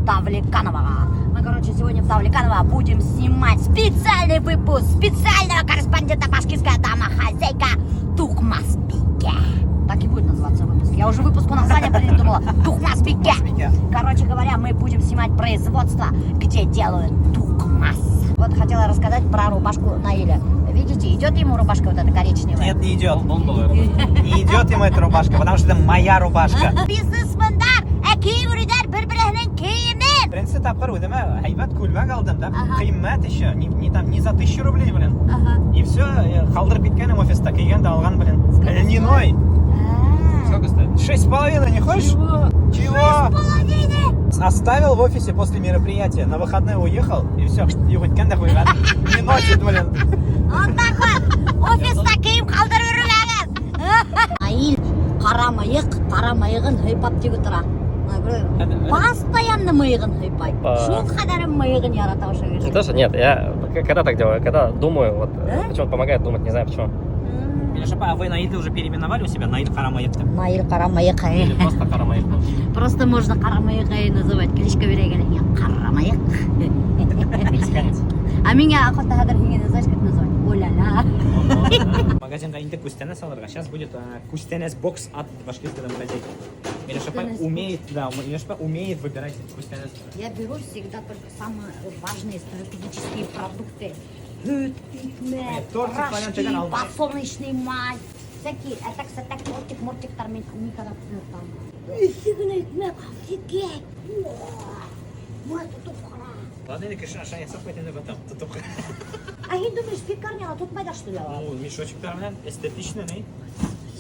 Давлеканового. Мы, короче, сегодня в Давлеканово будем снимать специальный выпуск специального корреспондента «Башкирская домохозяйка» Тухмазбике. Так и будет называться выпуск. Я уже выпуск по названию придумала. Тухмазбике. Короче говоря, мы будем снимать производство, где делают тухмаз. Вот хотела рассказать про рубашку Наиля. Видите, идет ему рубашка вот эта коричневая? Нет, не идет. Не идет ему эта рубашка, потому что это моя рубашка. Бизнесмендар, кийимдер bir-birinin kiyimi. Birinchisi taqir o'zim haybat ko'lmak oldim-da. Qiymat еще, не за 1000 рублей, блин. И все, qaldirib ketganim ofisda kelganda olgan, блин. Льняной. Сколько стоит? 6,5, не хочешь? Чего? 6,5. Оставил в офисе после мероприятия, на выходные уехал, и все, и хоть канда хуйган. Не носит, блин. Вот так вот, офиста киім қалдырып жүрмеңіз. Наил қара миығын хыйпап тегі тұра. Постоянно миығын хыйпай. Шул қадарым миығын ярата уша Не керсің. то, что нет, я когда так делаю, когда думаю, вот почему-то помогает думать, не знаю почему. А вы Наиль уже переименовали у себя? Наиль Карамаевты? Наил қара миық. Или просто Карамаев. Просто можно қара миық называть. Кличка берега. Қара миық. Мексиканец. А меня охота хадар хинге, знаешь, как назвать? Оля-ля. Магазинға инде кустенес алырға. Сейчас будет кустенес бокс от башкирской домохозяйки. Милешапа умеет выбирать кустенес. Я беру всегда только самые важные стратегические продукты. Гүт, икмек, порошки, подсолнечный май. Всякие, это, кстати, мортик-мортиктар мен никогда там. Үсігін икмек, офигеть. Вот тут қара. Ладно, или конечно, Аша, я сапайтен в этом. А я думаю, пекарня, тут майда что ли? Ну, мешочек-то, эстетичный, не?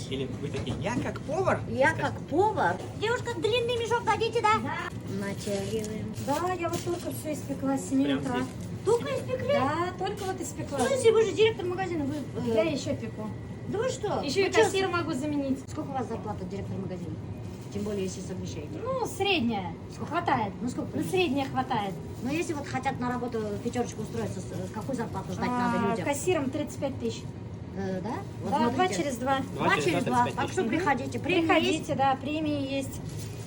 Или вы такие, я как повар? Я как повар. Девушка, длинный мешок дадите, да? Да. Натягиваем. Да, я вот только все испекла с 7 утра. Только испекли? Да, только вот испекла. Слушайте, вы же директор магазина, вы... Я еще пеку. Да вы что? Еще и Вы чё, кассир могу заменить. Сколько у вас зарплата директора магазина? Тем более, если совмещаете. Ну, средняя. Хватает. Ну, сколько? Ну, средняя хватает. Но если вот хотят на работу в пятерочку устроиться, какую зарплату ждать надо людям? Кассиром 35 тысяч. Да? Вот Да, смотрите. 2 через 2. 2 через 2. 35 Так что приходите. Премии Приходите, есть? да, премии есть.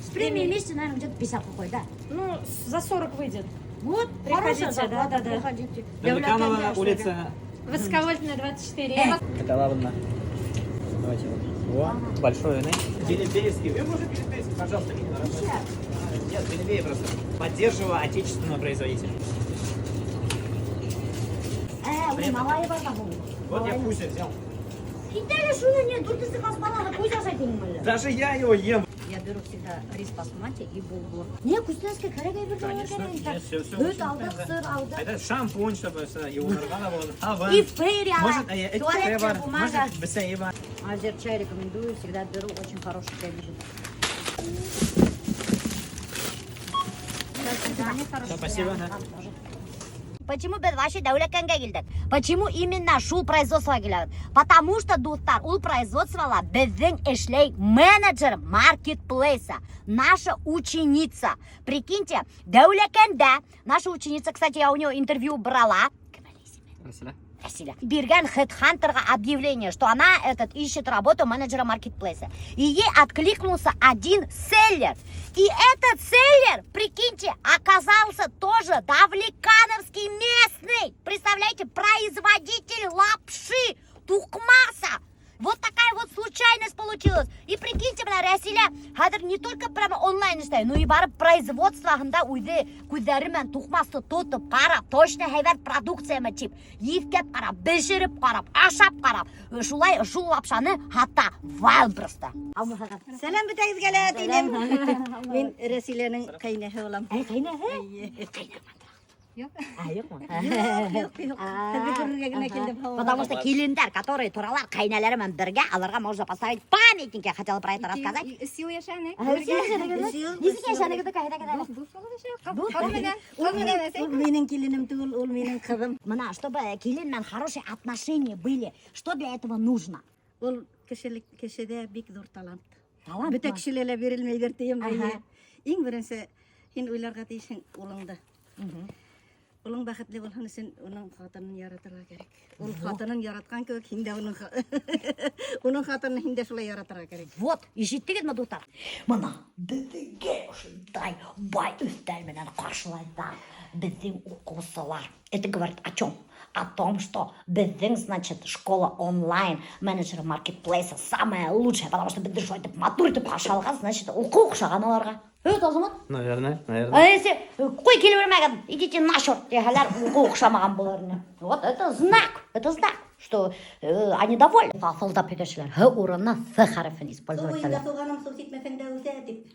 С премией вместе, наверное, где-то 50 выходит, да? Ну, за 40 выйдет. Вот, Приходите, хорошая зарплата, да. приходите. Давлеканова улица. Высоковольтная 24. Это ладно. Давайте вот. О, большой, не? Белебеевский. Вы можете Белебеевский, пожалуйста, видно. Нет, Белебеев просто. Поддерживаю отечественного производителя. Вы малая вода будет. Вот я Кузя взял. Италия шуна нет, тут ты хаспана, Кузя сайтин мыли. Даже я его ем. Я беру всегда рис басмати и булгур. Не, вкусняшка, карагай Конечно, нет, все. Өт алдық, сыр алдық. Это шампунь, чтобы его нарвало. И фейри, Может, туалетная бумага. может, быстрее. Азер чай рекомендую, всегда беру, очень хороший чай беру. Спасибо, да. Почему без вашей Давлеканга келдік? Почему именно шул производство келеді? Потому что, достар, ул производствола біздің эшлей менеджер маркетплейса, наша ученица. Прикиньте, Давлеканда, наша ученица, кстати, я у нее интервью брала. Василя. Берген хедхантерға объявление, что она ищет работу менеджера маркетплейса. И ей откликнулся один селлер. И этот селлер, прикиньте, оказался тоже давлекановский местный. Представляете, производитель лапши, тухмаса. Вот такая вот случайность получилась. И прикиньте, Расиля, хадыр не только прямо онлайн істей, но и барып производствоғында үйде көздерімен тухмасты тотып қарап, точно хәйвәт продукция мәчіп, евкет қарап, бешіріп қарап, ашап қарап, шулай шул лапшаны хатта вал просто. Сәлем бітәгіз кәләт инем. Мен Рәсиленің қайнағы олам. Қайнағы? Yok. Yok mu? Yok. Потому что килиндер, которые туралар қайнәлерімен бірге, аларға можно поставить памятники. Я хотела про это рассказать. Сил яшаны. Ул менің келінім түгіл, ул менің қызым. Мына, чтобы келинмен хорошие отношения были, что для этого нужно? Ул кешеде бик зор талант. Талант Бөтә ма? кешеләргә бирелмәйдер тием. Иң беренче һин уйларга тиешең улыңды. Улың бәхетле булһын өчен уның хатынын яратырга кирәк. Ул хатынын яраткан кебек һин дә уның хатынын һин дә шулай яратырга кирәк. Вот, ишеттегезме, дуслар? Мына безгә ушундай бай өстәл менән каршылайда безнең укучылар. Это говорит о чем? О том, что безнең, значит, школа онлайн менеджер маркетплейса самая лучшая, потому что безнең шулай дип матур итеп каршы алган, значит, уку укшаган аларга. Азамат? Наверное. Если кой килеп бермәгән, идите на черт, дигәләр, уку укшамаган буларны. Вот это знак, что они довольны. Фалдап итәшләр. Х урынына Ф хәрефен использовать Уйда итәләр. туганым су ситмәсәң дә үтә дип.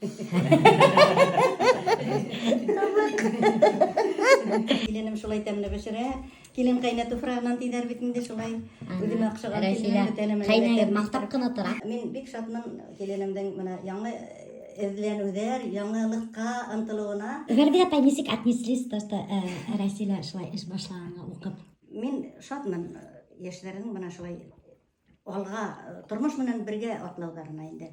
Киленем шулай тәмле бешерә. Килен кайнату фрагман тидәр бит инде шулай. Үзем акчаган Кайнагы мактап кына тора. Мин бик шатмын киленемдән менә яңа эзләнүләр, яңалыкка ынтылуына. Верби апа нисек отнеслись, то что Расиля шулай эш башлаганга укып? Мин шатмын яшьләрнең менә шулай алга тормыш менән бергә атлауларына инде.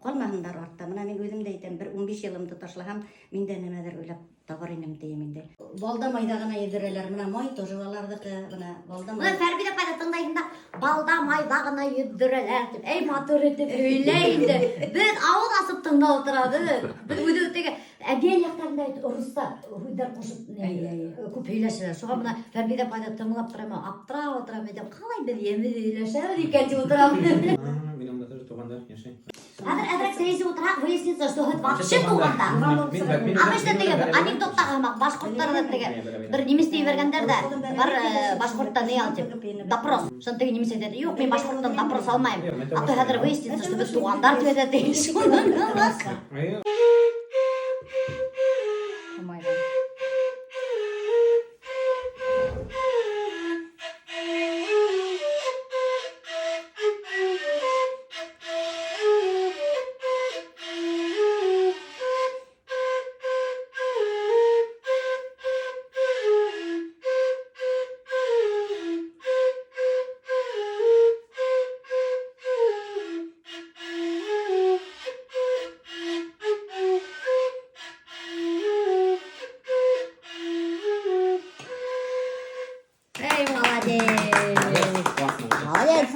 Калмагындар артта. Менә мин үзем дә әйтәм, бер 15 елымды ташлахам, мин дә нәмәдер уйлап табар инем дигән инде. Балда майда гына йөдерәләр, менә май тоже алардыкы, менә балда май. Фәрби апа да тыңдайында балда майда гына йөддерәләр дип. Эй матур итеп сөйләй инде. Без авыл асып тыңлап утырабыз. Без үзе теге әбиән яктарында урыста хуйдар кушып күп һөйләшәләр. Шуңа менә Фәрби апа да тыңлап торам, аптырап утырам дим. Калай без еме һөйләшәбез икән дип утырам. Минем да тоже тугандар яши. Әдрәк сәйси утыра, выяснится, что это вообще туганда. А мы что теге анекдоттагы башкортларда теге бер немис дей бергәндәр дә бар башкорттан не ал дип. Допрос. Шон теге немис әйтә, юк, мен башкорттан допрос алмайм. А то хәзер выяснится, что без тугандар дип әйтә. Шуннан молодец,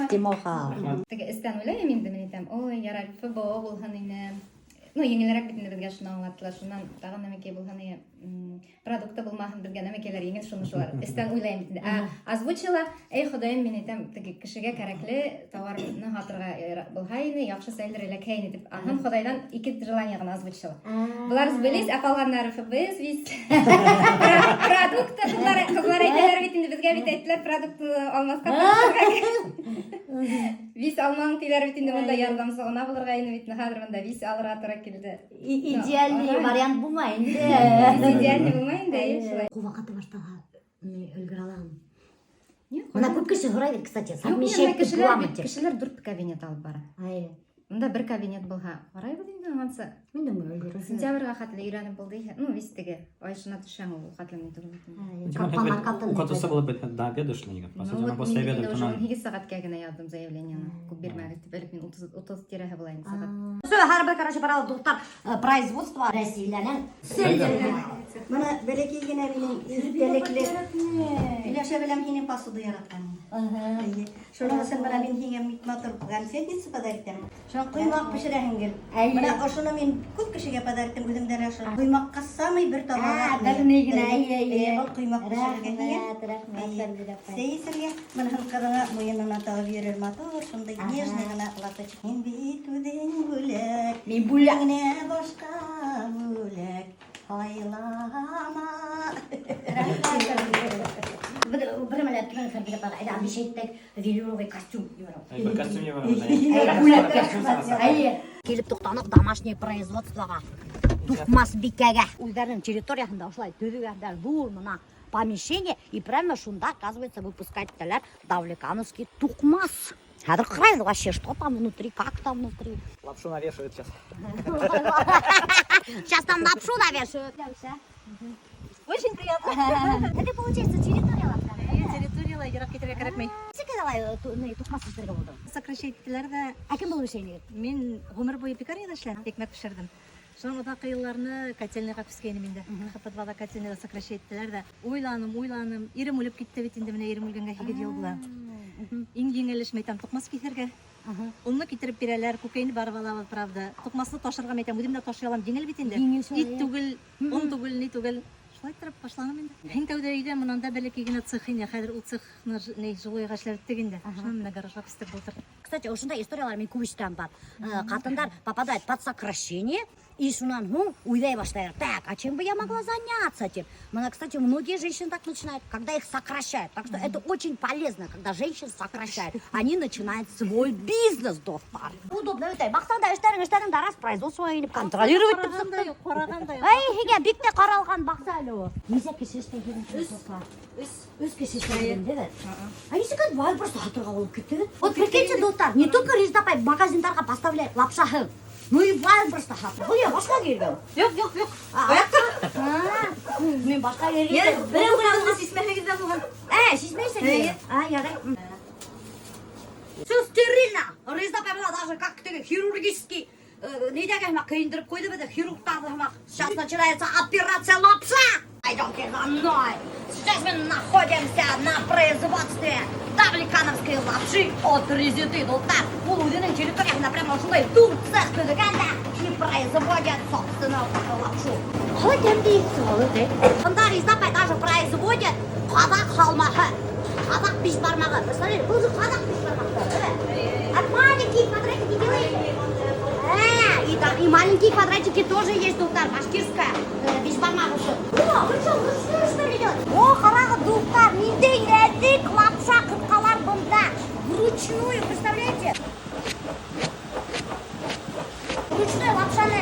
Тимоха. Теге истән уйлайм инде мен әйтәм, ой, ярар, ФБО булһын инде. Ну, еңелрәк бит инде безгә шуны аңлаттылар. Шуннан тагын нәмәкәй булһын инде. Продукты булмаһын безгә нәмәкәйләр еңел шуны шулар. Истән уйлайм инде. Озвучила, эй Ходаем, мен әйтәм, теге кешегә кирәкле товарны хатырга булһа инде, яхшы сәйлдер эләкәй дип. Һәм Ходайдан ике желание гына озвучила. Булар сбылись, а калганнары ФБС вис. Продукты кызлар әйтәләр бит инде безгә бит әйттеләр продукты алмаска. Вис алмаң тиләр бит инде монда ярдәмсыгына булырга инде бит хәзер монда вис алырга туры килде. Идеальный вариант булмай инде. Идеальный булмай инде, шулай. Вакыты баштага өлгерә алам. Юк, Мына күп кеше һорайды, кстати, Юк, совмещать буламы дип. кешеләр 4 кабинет алып бара. Ай, Монда бер кабинет булһа, карайбыз инде ансы. мен дә өлгерә. Сентябрьгә хәтле өйрәнеп булды. Ну, вис теге Айшына төшәң ул хәтле түгел. Капан Укытысы булып бит, до обеда шли никак. Посмотрим, после обеда то нам. 2 сәгатькә генә яздым заявлениены. Күп бирмәгез дип, әле мин 30 тирәһе була инде сәгать. Все, һәрбер короче барал дуктар производство Россиянең Менә бәләкәй генә минем изгәлекле. Иләшә беләм һинең посуда яраткан. Шуның өчен менә мин һиңә матур конфетница подарок итәм. Шуң куймак пешерәһең гел. Менә ошоны мин күп кешегә подарок итәм, үзем дә шул куймакка самый бер табага. Берне генә, Ул куймак пешерергә. Сәйсергә менә һәм кырына муенына тагып йөрер матур, шундай нежный гына латочек. Мин бит үзең бүләк. Мин бүләк. Генә башка бүләк. Айлама. Бер мәлә түгел Фәрби апа, әйдә обещайттек велюровый костюм юрау. Бер костюм ебәрәм. Килеп туктанык домашний производствога. Тухмас бикәгә. Үзләренең территориясында ошлай төзегәннәр зур мына помещение, и прямо шунда, оказывается, выпускать давлекановский тухмас. Хәзер карайбыз вообще, что там внутри, как там внутри. Лапшу навешивают сейчас. Сейчас там лапшу навешают. Очень приятно. Это получается территория лапка. Территорияла ярак китергә кирәкми. Секәләй тухмас эшләргә булды. Сокращать иттеләр дә. Ә кем булу эшен? Мин гомер буе пекарняда эшләдем, икмәк пешердем. Шон ота кыйылларны котельныйга пискеним инде. Подвалда котельныйга сокращайттылар да. Ойланым, ирем үлеп китте бит инде, менә ирем үлгәнгә 2 ел була. Иң җиңелеш мәйтәм тукмас кисәргә. Онны китереп бирәләр, күкәйне барып алабыз, правда. Тукмасны ташырга мәйтәм, үзем дә ташый алам, җиңел бит инде. Ит түгел, он түгел, ни түгел. Шулай торып башланым инде. Һин тәүдә өйдә монанда бәләкәй генә цех ине, хәзер ул цехны җылыйга эшләттек инде. Шуны менә гаражга пистеп булдыр. Кстати, ошондай историялар мен көп ишеткән бар. Катындар попадают под сокращение, и шунан һуң уйдай башлайлар. Так, а чем бы я могла заняться тем? Кстати, многие женщины так начинают, когда их сокращают. Так что это очень полезно, когда женщин сокращают. Они начинают свой бизнес, достар. Удобно өтәй. Баксаңда эшләрен да раз производство инеп контролировать итеп. Ай, һигә бик тә каралган бакса әле ул. Низә кеше эшләгән достар. Үз кеше эшләгән дә. А если как бай просто хатырга алып китте. Вот прикиньте, достар, не только Риждапай магазиндарга поставляет лапшаһы. Ну и бай просто хатыр. Ул я башка кергән. Юк. Мен башка кергән. Бер сисмәһегез дә булган. Сисмәйсең. Ярый. Все стерильно. Риждапай була даже как хирургический недягәмә кыйындырып куйды бит хирургтар да. Сейчас начинается операция лапша. Пойдемте за мной. Сейчас мы находимся на производстве давлекановской лапши от Резиты. Достар, ул үзенең территориясында прямо шулай тур цех төзегән и производят собственную лапшу. Қалай тәмле итсә, анда Риждапай даже производят кадак халмаһы, кадак биш бармагы. Представляете, бұл кадак биш бармагы. А маленькие квадратики делаете? И маленькие квадратики тоже есть, достар, башкирская биш бармагы. Вы что ли делаете? О, қарағы, достар, менде нәзік лапша қырқалар бұнда. Вручную, представляете? Ручной лапшаны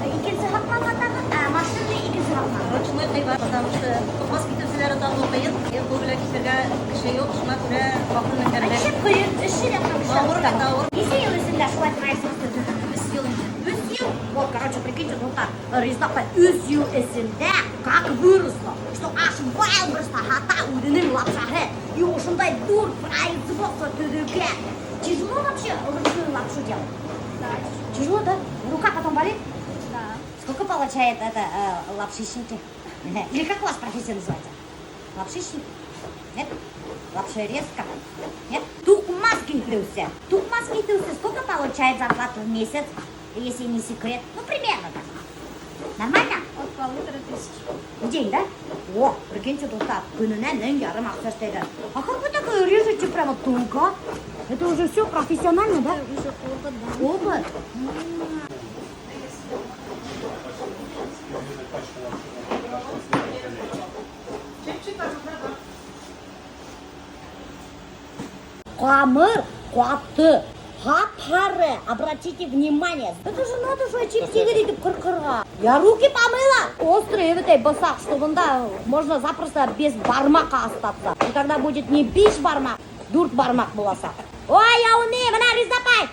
икенсі хаққалғандағы, машинный икенсі хаққалғандағы. Ручной кыйбат, потому что тукмас китүчеләре табылу кыйын. Бу белән кисәргә кеше юк, шуңа күрә вакытны кәрәк. Эшеп кыйын, эши дә Авыр да авыр. Несе ел исендә шулай производство төзедегез? 3 ел. 3 ел? Вот, короче, прикиньте, достар, Риждапай 3 ел исендә как выросло, что аж вайл просто хата үзенең лапшаһы. И ошондай дур производство төзегән. Тяжело вообще ручную лапшу делать? Да. Тяжело, да? Рука потом болит? Да. Сколько получает это лапшичники? Или как у вас профессия называется? Лапшичник? Нет? Лапшерезка? Нет? Тукмаский тылся. Тукмаский тылся. Сколько получает зарплату в месяц, если не секрет? Ну, примерно так. Нормально? От 1500. В день, да? О, прикиньте, достар, күненә 1,5 акча эшләгән. А как вы так режете прямо тонко? Это уже все профессионально, да? Уже опыт, да. Опыт? Камыр, каты, хап-хары, обратите внимание. Это же надо же очистить этих кыркырга. Я руки помыла. Острые вот эти босак, чтобы можно запросто без бармака остаться. И тогда будет не биш бармак, дурт бармак буласа. Ой, я умею, мына Риждапай.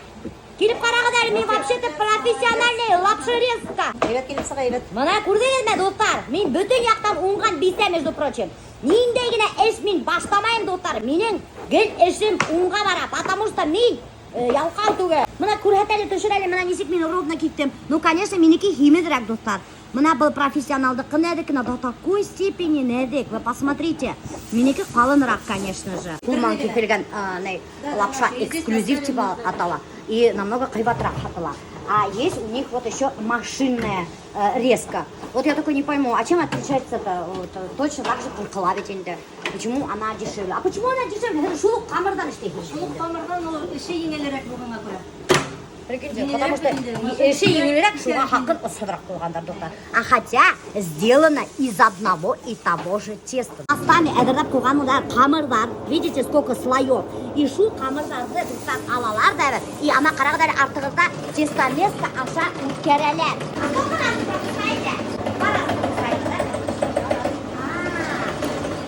Килеп карагыздар, мен вообще-то профессиональный лапшерезка. Әйбәт килеп сыга, әйбәт. Мына күрдегезме, достар? Мен бүтін яктан уңган бисә, между прочим. Ниндәй генә эш мин баштамайм, достар. Минең гел эшем уңга бара, потому что мин ялкау түгел. Мына күрһәтәле төшерәле, мына нисек мин ровно киттем. Ну, конечно, минеки химидрәк, достар. Мына был профессионалдыкы нәдек, до такой степени нәдек. Вы посмотрите. Минеки калынрак, конечно же. Кулман кипелгән лапша эксклюзив типа атала. И намного кыйбатрак хатыла. А есть у них вот еще машинная резка. Вот я такой не пойму, а чем отличается-то? Вот, точно так же кыркыла бит инде. Почему она дешевле? А почему она дешевле? Это шулук камырдан иштейбез. Шулук камырдан ул эше еңелерәк булганга күрә. Прикиньте, потому что эше еңелерәк, шуга хакын ысыдрак куйгандар, доктор. А хотя сделано из одного и того же теста. Астами әдерләп куйганнар камырдар. Видите, сколько слоев. И шул камырдарды туктап алалар да, и ана карагыдар артыгызда тестомеска аша үткәрәләр. А сколько раз пропускаете? 2 раза пропускаете, да?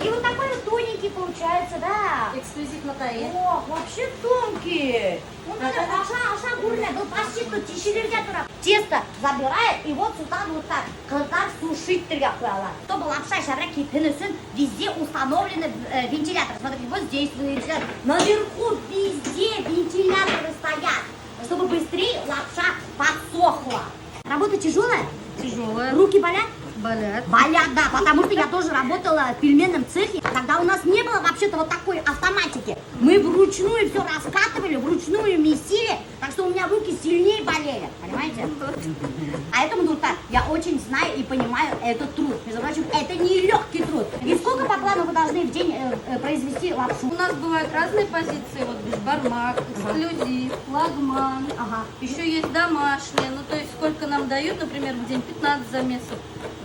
И вот такой вот тоненький получается, да? Эксклюзив натайы. О, вообще тонкий. Он аша гурне, ну почти что тишилерге турап. Тесто забирает и вот сюда вот так кыздар сушить тирге куялар. Чтобы лапша шабрак кипин үсүн, везде установлены вентиляторы. Смотрите, вот здесь вентилятор. Наверху везде вентиляторы стоят, чтобы быстрее лапша подсохла. Работа тяжелая? тяжелая. Руки болят? Болят. Болят, да, потому что я тоже работала в пельменном цехе, когда у нас не было вообще-то вот такой автоматики. Мы вручную все раскатывали, вручную месили, так что у меня руки сильнее болели, понимаете? А это, ну так, я очень знаю и понимаю этот труд. Между прочим, это не легкий труд. И сколько по плану вы должны в день произвести лапшу? У нас бывают разные позиции, вот бешбармак, эксклюзив, флагман, еще есть домашние, ну то есть сколько нам дают, например, в день 15 замесов,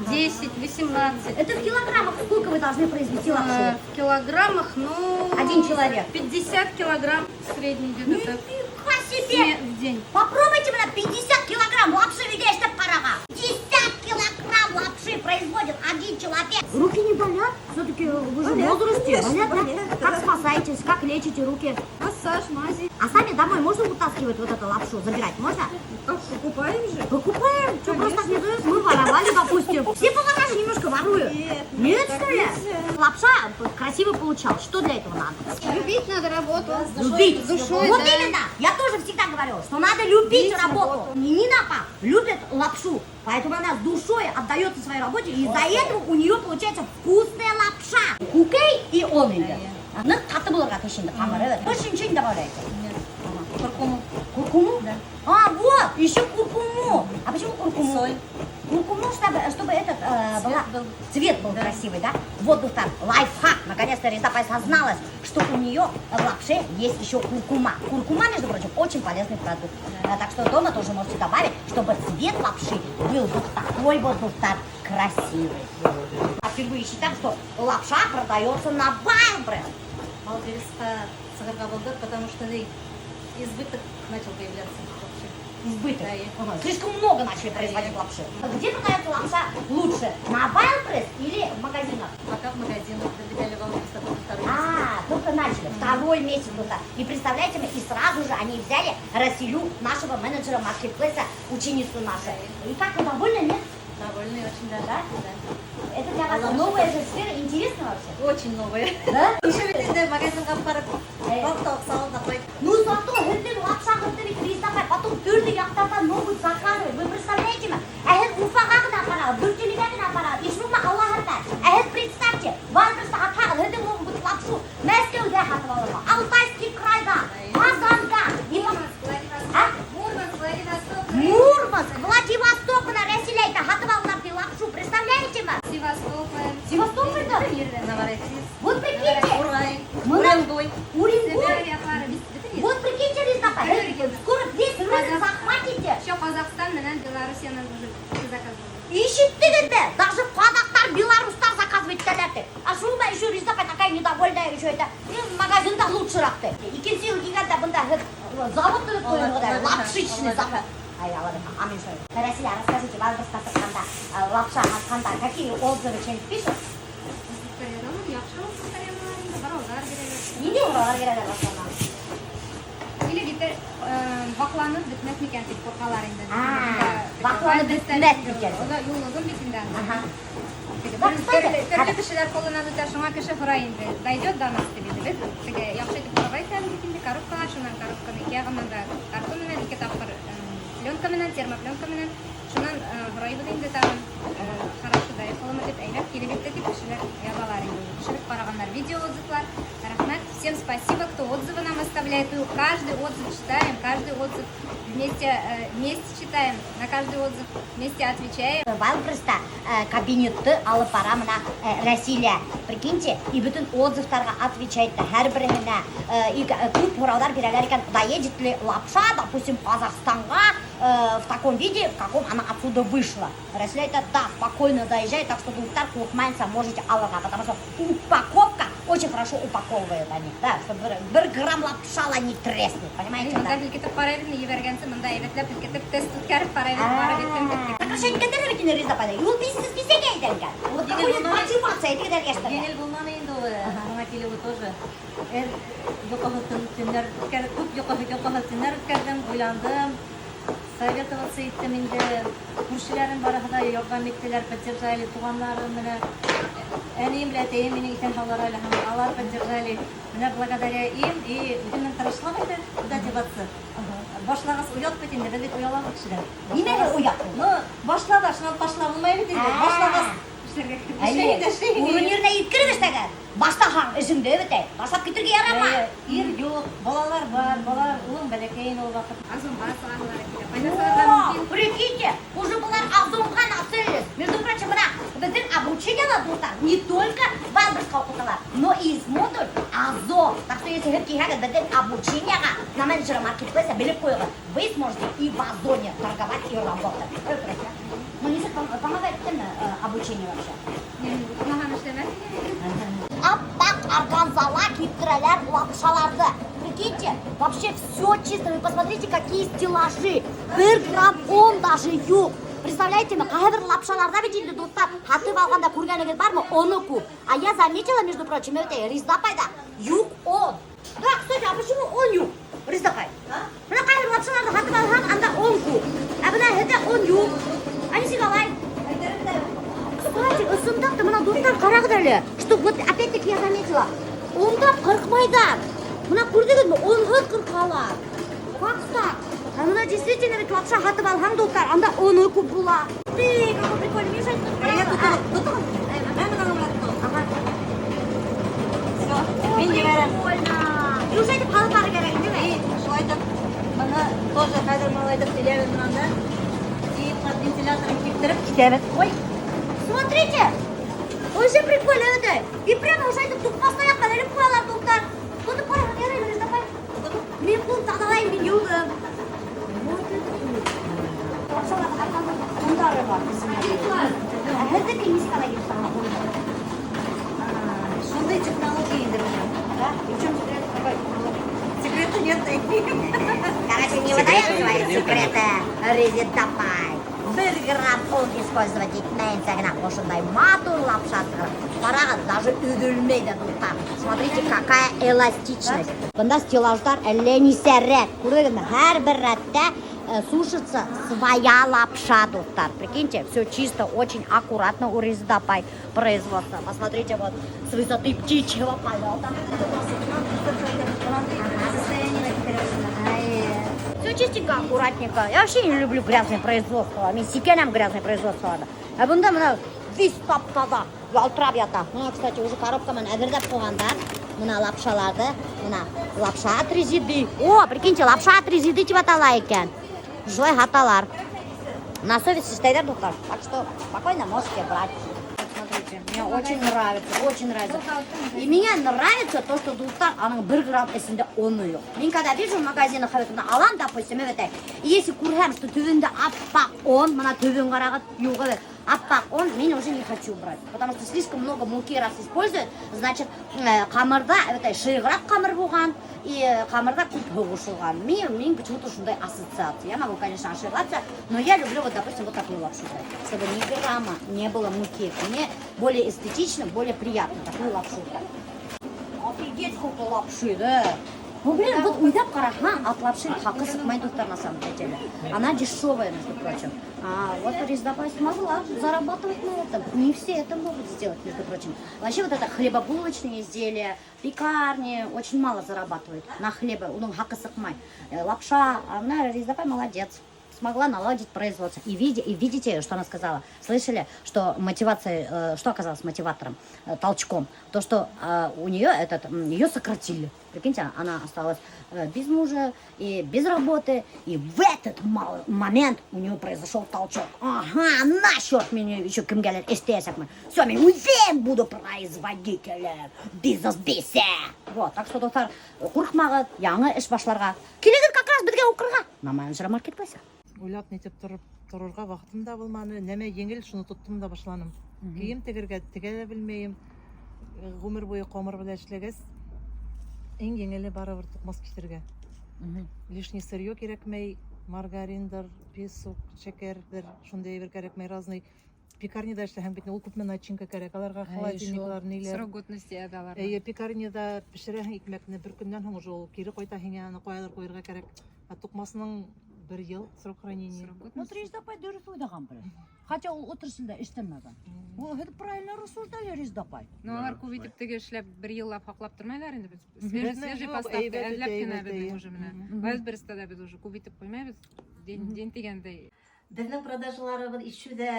10, 18. Это в килограммах сколько вы должны произвести лапшу? В килограммах, ну... Один человек. 50 килограмм средний где-то так. Нифига себе! В день. Попробуйте мне 50 килограмм лапши видишь, парага. 50 килограмм лапши производит один человек. Руки не болят? Все-таки вы же в возрасте. Болят, да? Как спасаетесь, как лечите руки? Массаж, мази. А сами домой можно вытаскивать вот эту лапшу, забирать можно? Покупаем же. Покупаем. Что, просто так не дают? Мы воровали, допустим. Все повара же немножко воруют. Нет, что ли? Лапша красиво получалась. Что для этого надо? Любить надо работу. Любить. Душой, Вот да. именно. Я тоже всегда говорю, что надо любить работу. Нина пап любит лапшу, поэтому она с душой отдается своей работе, и из-за этого у нее получается вкусная лапша. Кукей и он идет. Ну, қатты болырға тешенді қамыр, больше ничего не добавляете? Нет. Куркуму. Куркуму? Да. А, вот, еще куркуму. А почему куркуму? Соль. Куркуму, чтобы этот был. цвет был красивый, да? Вот доктор, лайфхак. Наконец-то Реза осозналась, что у нее в лапше есть еще куркума. Куркума, между прочим, очень полезный продукт. Так что дома тоже можете добавить, чтобы цвет лапши был вот такой вот доктор красивый. А впервые считаем, что лапша продается на Wildberries. Малдериста сыгырга болды, потому что избыток начал появляться вообще. Избыток. Да, и- Ага. Слишком много начали производить лапши. Где продается лапша лучше? На Wildberries или в магазинах? Пока в магазинах добавляли волнисто, только второй месяц. Только начали. Второй месяц только. И представляете, и сразу же они взяли Расилю, нашего менеджера маркетплейса, ученицу нашу. И как, вы довольны, нет? Довольны очень даже. Да? Да. Это для вас новая же сфера, интересно вообще? Очень новые. Да? Еще ведь магазинға барып, тоқтап салып напой. Ну зато гірден лапша гірден признавай, потом төрді яқтардан могут заказывать. Вы представляете ма? Әйел Уфаға ғына апарады, Бүртелеге ғына апарады. Ишмума Аллах ата. Әйел представьте, Вальберста атағы гірден могут быть лапшу Мәскеуде хатып алуға, Алтайский крайда, Казанда. Мурманск, Владивосток мына Рәсиләйді хатып алулар ди лапшу. Представляете ма? Севастополь. Севастопольда? Новороссийск, Вот прикиньте. Урай, Мына Уренгой. Уренгой. Сибирь. Вот прикиньте, Ризнапа, скоро весь рынок захватите. Еще Казахстан менен Белоруссияны уже заказывали. Ищите, даже казахтар, белорустар заказывает талерты. А шума еще Ризнапа такая недовольная еще это. Магазинда лучше рахты. И кенсил гиганта бында завод лапшичный завод. Ай, Аллах, амин шой. Расиля, расскажите, Вальберста сыққанда, лапша атқанда, какие отзывы чем пишут? Неде ұралар кереді лапшана? Или где-то бакланып бітмәс микән дип куркалар инде. Бакланып бітмәс микән. Ода юлыгын битендә. Ага. Төрле кешеләр кулынан үтә, шуңа кеше һорай инде. Дойдет до нас дип бит. Теге яхшы итеп карабайсың бит инде коробкага, шуннан коробканы икәгә гына да картон менән ике тапкыр пленка менән, термопленка менән шуннан һорай бит инде тагын хорошо да яхалымы дип әйләп килеп итте дип кешеләр язалар инде. Кешелек караганнар, видео отзывлар. Рахмат, всем спасибо, кто отзывы нам оставляет. И каждый отзыв читаем, каждый отзыв вместе читаем, на каждый отзыв вместе отвечаем. Вальберста кабинетті алып бара мына Расиля. Прикиньте, и бүтін отзывтарға отвечает әрбіріне. И көп ұраудар берелер екен, доедет ли лапша, допустим, в Казахстанға в таком виде, в каком она отсюда вышла. Расиля это да, спокойно доезжает, так что доктор куркмайнса можете алырға, потому что упаковка очень хорошо упаковывает они, да, чтобы бір грамм лапшала не треснет, понимаете, да? Мында билкетеп карайбыз, ебәргәнсе, мында әйбәтләп билкетеп тест үткәреп карайбыз, барып иттем. Сокращение кәдер бекене Ризнапада, и ол бизнес бисеге әйдәнгән. Вот такой мотивация, это кәдер яшты. Жеңіл болманы енді ол, аңа келеуі тоже. Йоқығы түнлер, көп йоқығы түнлер үткәрдім, ойландым. советоваться иттем инде күршеләрем барыһыда ярдәм иттеләр, поддержали туганнарым менә. Әнием белән әтием мине итән халар әле һәм алар поддержали. Менә благодаря им и үземнең тырышлык иде мотивация. Башлагас уят бит инде, бит уяламак кешеләр. Нимәгә уят? Ну, башлада, шуннан башламый бит инде. Башлагас Урынеріне еткіріп істеген. Бастаған ішіңді өте. Бастап кетірге ярама. Ир юк, балалар бар, балалар улым бәләкәйін ол вакыт. Прикиньте, уже бұлар Азонға нацелились. Между прочим, мына біздің обучениялар достар не только Валберсқа оқытылар, но и смотрят Азон. Так что если вы приходите біздің обучениеға на менеджера маркетплейса біліп қойғы, вы сможете и в Озоне торговать и работать. Маниса помогает обучение вообще? Аппақ органзала киптірәлер лапшаларды. Прикиньте, вообще все чисто. Вы посмотрите, какие стеллажи. 1 грамм он даже юк. Представляете, қайбір лапшаларда бит инде достар, хатып алғанда көргеніңіз бар ма? Оны көп. А я заметила, между прочим, это Риздапайда юк он. Да, кстати, а почему он юк? Риздапай. Мына қайбір лапшаларды хатып алған, анда он көп. А мына это он юк. Аниси қалай? Кстати, ысымдақты мына достар қарағыды әлі. Что вот опять-таки я заметила. Онда қырқмайдар. Мына көрдіңіз ме? Онғы қырқалар. Как так? А мына действительно ведь лапша хатып алған достар, анда оны көп бола. Ты, какой прикольный, Миша, тұтығын. Мен де бәрім. И уже айтып қалыпары керек, değil mi? Шулай да мына тоже хәзер малайдып теләбез мында. И вентиляторын киптіріп китәбез. Ой, смотрите, очень прикольно это. И прямо уже айтып тұқпасына яққан әліп қоялар достар. Тұтып қарағын ярайды, Риздапай. Мен бұл тағдалайын, мен елдім. Лапшаларды қайтқанда құндары бар. Әдікі несі қалай келіп саған құндары? Шундай технология инде менә. Да? И в чем секрет? Какой? Секреты нет. Короче, не выдаем свои секреты, Риздапай. 1 грамм он использовать етмейін сәгіна қошындай матур лапшасы. Қарағыз, даже үділмейді достар. Смотрите, какая эластичность. Бұнда стеллаждар әлі несәрет. Көрдіңіз, әр бір рәтте сушится своя лапша, достар. Прикиньте, все чисто, очень аккуратно у Риздапай производства. Посмотрите, вот с высоты птичьего полета. Все чистенько, аккуратненько. Я вообще не люблю грязное производство. Мен секенем грязное производство. А бұнда мына весь таптада, ялтырап ята. Мына, кстати, уже коробкамен әзірлеп қойғандар. Мына лапшаларды, мына лапша от резиды. О, прикиньте, лапша от резиды деп атала екен. Жой хаталар. На совести стоят, достар. Так что спокойно можете брать. Смотрите, мне очень нравится. И мне нравится то, что достар, она 1 грамм эсінде оны yok. Мен когда вижу в магазинах, алан, допустим, и если кургам, что түбінде аппақ он, мына түбін қарағыт, юғы, аппақ он, мен уже не хочу брать. Потому что слишком много муки раз используют, значит, қамырда, шиғырақ қамыр болған, и қамырда көп қоғышылған. Мен почему-то шундай ассоциация. Я могу, конечно, ошибаться, но я люблю, вот, допустим, вот такую лапшу. Чтобы ни грамма не было муки. Мне более эстетично, более приятно такую лапшу. Офигеть, сколько лапши, да? Ну, блин, вот уйдап қарахан, от лапши хақы сықмай достар на самом деле. Она дешевая, между прочим. А вот Риздапай смогла зарабатывать на этом. Не все это могут сделать, между прочим. Вообще вот это хлебобулочные изделия, пекарни очень мало зарабатывают на хлебе. Ну, хақы сықмай. Лапша, она Риздапай молодец. Смогла наладить производство. И видите, что она сказала? Слышали, что мотивация, что оказалось мотиватором, толчком? То, что у нее ее сократили. Прикиньте, она осталась без мужа и без работы. И в этот момент у нее произошел толчок. Ага, насчет меня еще кем говорят, естественно. Все, я уверен, буду производителем. Бизнес-бисе. Вот, так что, достар, куркмагы, яңы эш башларга. Келегір как раз бізге оқырға. На менеджера маркетплейса. Ойлап нетеп тұрырға вақытым да болманы, нәме еңел шуны туттым да башланым. Киім тегерге теге де білмейім, ғұмыр бойы қомыр біле эшлегес, ең еңелі барыбыр тұқмас китерге. Лишний сырье керекмей, маргариндер, песок, шекердер, шундай бір керекмей разный. Пекарнеда эшләһәм бит, ул күпме начинка керек, аларга холодильниклар, ниләр. Срок годности алар. Пекарнеда пешерәһең икмәкне, бер көннән һоң уже ул кире кайта һиңә, аны каядыр куярга керек. Туқмасның 1 ел срок хранения. Риза апай дөрес уйлаган бир. Хотя ул отырышында эштемеген. Ул һәр правильно рассуждали Риза апай. Ну, алар күбейтеп теге эшләп 1 еллап хаклап тормайлар инде без. Свежий Юк, поставка әйбәт эзләп үтә, кенә әйбәт безнең үтә. уже менә. Без берстә дә без уже күбейтеп куймайбыз. Ден тигәндәй. Безнең продажаларыбыз ишүдә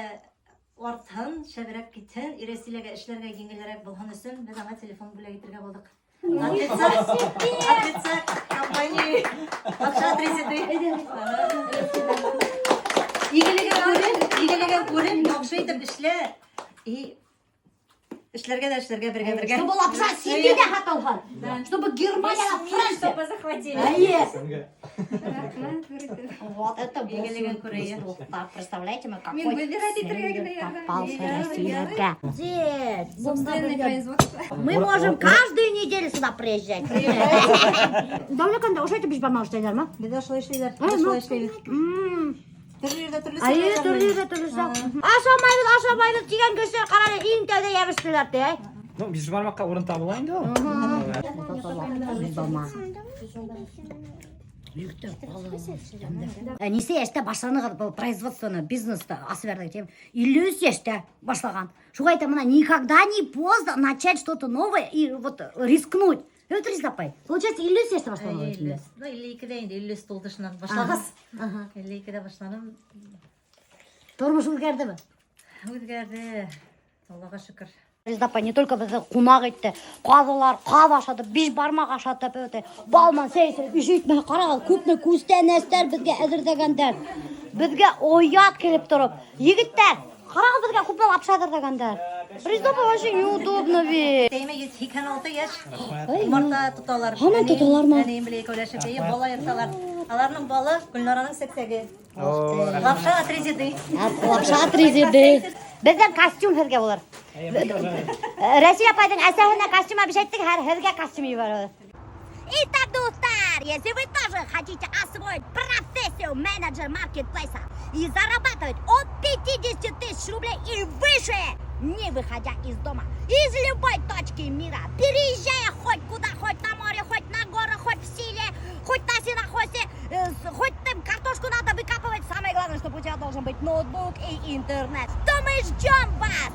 артһын, шәберәк китһен, иресиләргә эшләргә җиңелрәк булган өчен без аңа телефон бүләк итәргә булдык. Ответца компания Акша 33. Игелеген күрен, яхшы итеп эшлә. И эшләргә дә эшләргә бергә. Чтобы лапша сиде де хаталган. Чтобы Германия, Франция захватили. Вот это Игелеген күрәя. Представляете, мы какой Мен выбирать итәргә генә попался ярдәм. Россиягә. Дед, Собственное производство. мы можем каждую неделю сюда приезжать. Давлеканда ошайтып биш бармак эшләйләрме? Бездә шулай эшләйләр. Шулай эшләйбез. Төрле җирдә төрле Ашамайбыз дигән кешеләр карады, иң тәүдә ябыштылар ди. Ну, биш бармакка урын табыла инде ул. Несе яшьтә башланыгыз был производственный бизнесты асвердә тем. 50 яшьтә башлаган. Шуга әйтәм, менә никогда не поздно начать что-то новое и вот рискнуть. Это Риза апай. Получается 50 яшьтә башлаган. 52-дә инде 50 тулдышынан башлагыз. 52-дә башланым. Тормыш үзгәрдеме? Үзгәрде. Аллага шөкер. Риза апай не только безне кунак итте, казылар, каз ашады, биш бармак ашатып өтә. Балман сәйсә ишетмә карагыз, күпне күстән нәрсәләр безгә әзерләгәннәр. Безгә оят килеп торып, егетләр, карагыз безгә күпме лапша әзерләгәннәр. Риза апай вообще неудобно ведь. Тәймә 86 яшь. Марта тоталар. Һаман тоталармы? Әни белән икәүләшеп, бала яталар. Аларның балы Гөлнараның 80-ге. Лапша отрезеды. Лапша отрезеды. Бездән костюм һәргә булыр. Рәсил апайның әсәһенә костюм обещайттык, һәргә костюм ибаралар. Итак, достар, если вы тоже хотите освоить профессию менеджер маркетплейса и зарабатывать от 50 тысяч рублей и выше, не выходя из дома, из любой точки мира, переезжая хоть куда, хоть на море, хоть на горы, хоть в селе, хоть на сенокосе, хоть там картошку надо выкапывать, самое главное, чтобы у тебя должен быть ноутбук и интернет, то мы ждем вас!